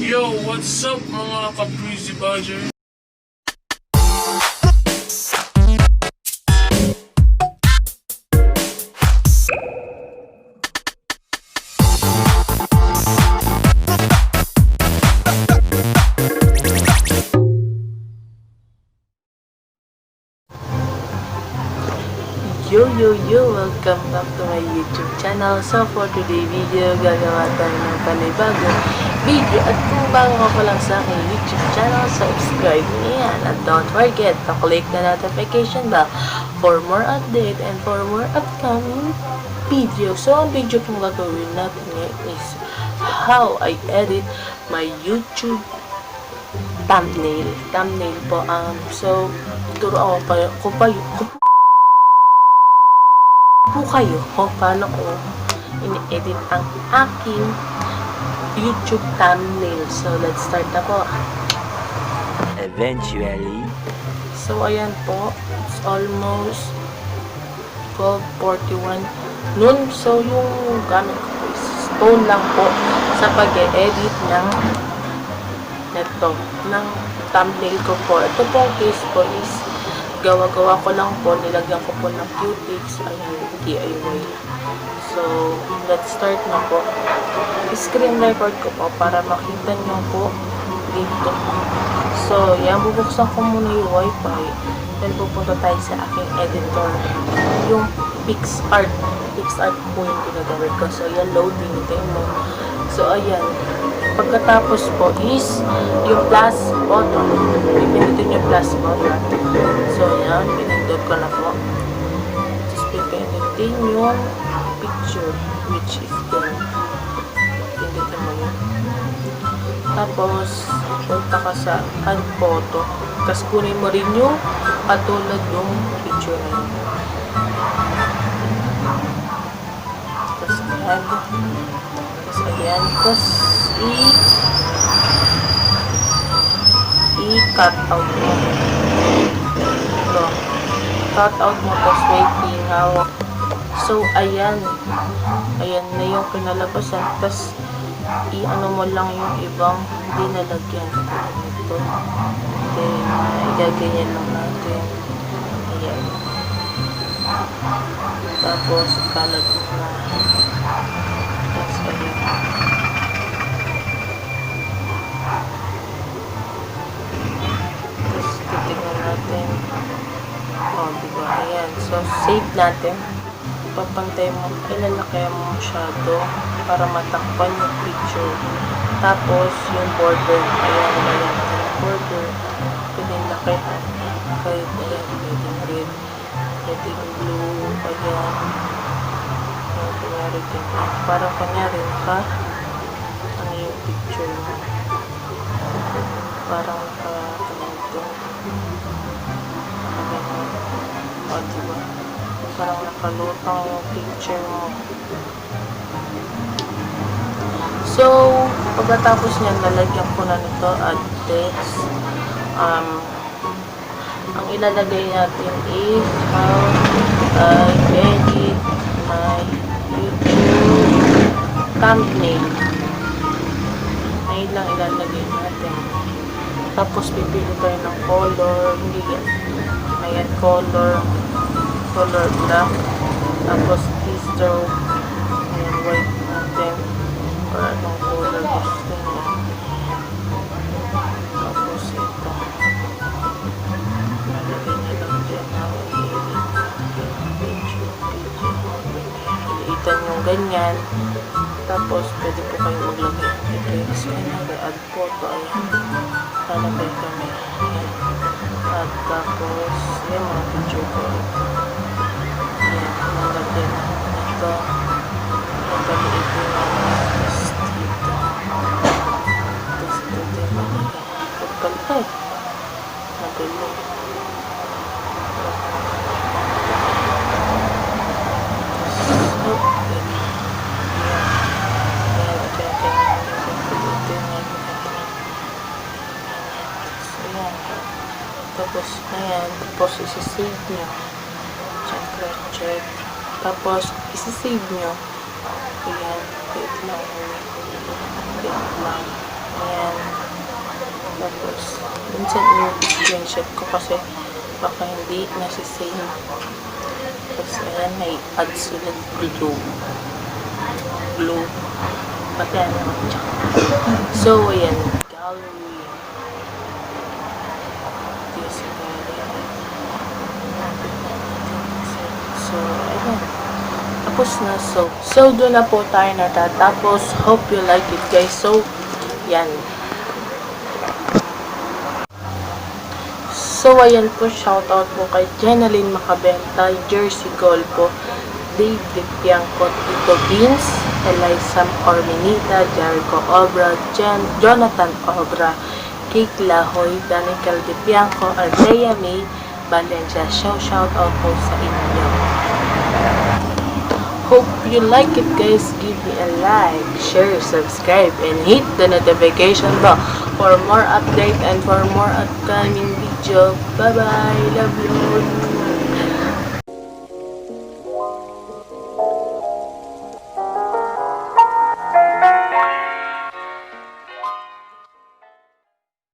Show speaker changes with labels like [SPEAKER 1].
[SPEAKER 1] Yo, what's up mga ka-breezy badger?
[SPEAKER 2] Yo, welcome back to my YouTube channel. So for today video, gagawa tayo ng panibagong video. At kung bago ka pa lang sa aking YouTube channel, subscribe na yan. At don't forget to click the notification bell for more update and for more upcoming video. So ang video pong gagawin natin ngayon is how I edit my YouTube thumbnail. Thumbnail po. So turo ako po kayo kung paano ko ini-edit ang aking YouTube thumbnail. So, let's start na po.
[SPEAKER 3] Eventually.
[SPEAKER 2] So, ayan po. It's almost 12:41 noon. So, yung gamit ko po is stone lang po sa pag-e-edit ng thumbnail ko po. Ito po ang case ko is gawa-gawa ko lang po. Nilagyan ko po ng Q-tips. Ayan, DIY. So, let's start na po. Screen record ko po para makita nyo po dito. So, yan. Bubuksan ko muna yung wifi. Then, pupunta tayo sa aking editor. Yung PixArt. PixArt po yung ginagamit ko. So, yan. Loading. Tingin mo. So, ayan. Pagkatapos po is yung plus button. Pipindutin yung plus button. So, yan. Pinindot ko na po. Tapos, pipindutin yung picture, which is yan. Pindutin mo yun. Tapos, punta ka sa add photo. Tapos, kunin mo rin yung katulad yung picture na yun. Tapos, add. Tapos, ayan. Tapos, i-cut out mo. Ito. Cut out mo. Tapos, waiting hawak. So, ayan. Ayan na yung pinalabasan. Tapos, i-ano mo lang yung ibang hindi nalagyan. Ito. Then, igaganyan lang natin. Ayan. Tapos, kalag mo na. Tapos, ayan. Tapos, titignan natin. O, diba? Ayan. So, save natin. Papantay mo, ilalaki mo masyado para matakpan yung picture. Tapos, yung border, ayan, ilalaki yung border. Pinilaki. Kahit, ayan, pwedeng red, pwedeng blue, ayan. Ayan, kunyari din. Parang kunyari ka, ano yung picture mo. Parang ka, ano ito. O, diba? Parang nakalutang yung picture mo. So, pagkatapos niyan, lalagyan ko na nito at text. Ang ilalagay natin is how I edit my YouTube thumbnail. Ayun lang ilalagay natin. Tapos, pipili tayo ng color. Hindi yan. Ayan, color black, tapos stroke, ayan, white natin, or anong color gusto nyo. Tapos ito, nalagay nyo lang dyan, iliitan yung ganyan. Tapos pwede po kayo maglagay ng text, add photo, ayan, lalagay kami, ayan. At tapos, yung mga picture ko. Ayan, nalagyan ito. Nagpaliit yung tapos dito. Tapos ito din nalagyan. Pagpalipay. Nagulo. Tapos, ayan. Tapos, isi-save nyo. Check. Tapos, isi-save nyo. Ayan. Wait lang. Ayan. minsan screenshot ko kasi baka hindi nasisave. Tapos ayan, may ads ulit, glue. Pati ano, so ayan, gallery. This gallery. So ayan, tapos na. So doon na po tayo natatapos. Hope you like it, guys. So yan. So, ayan po, shoutout po kay Jenaline Macabenta, Jersey Gold po, Dave Lipiangco, Tito Beans, Eliza Orminita, Jericho Obra, Jonathan Obra, Kate Lahoy, Danica Lipiangco, Althea May, Valencia. Shoutout po sa inyo. Hope you like it, guys. Give me a like, share, subscribe, and hit the notification bell for more update and for more upcoming video. Bye bye. Love you.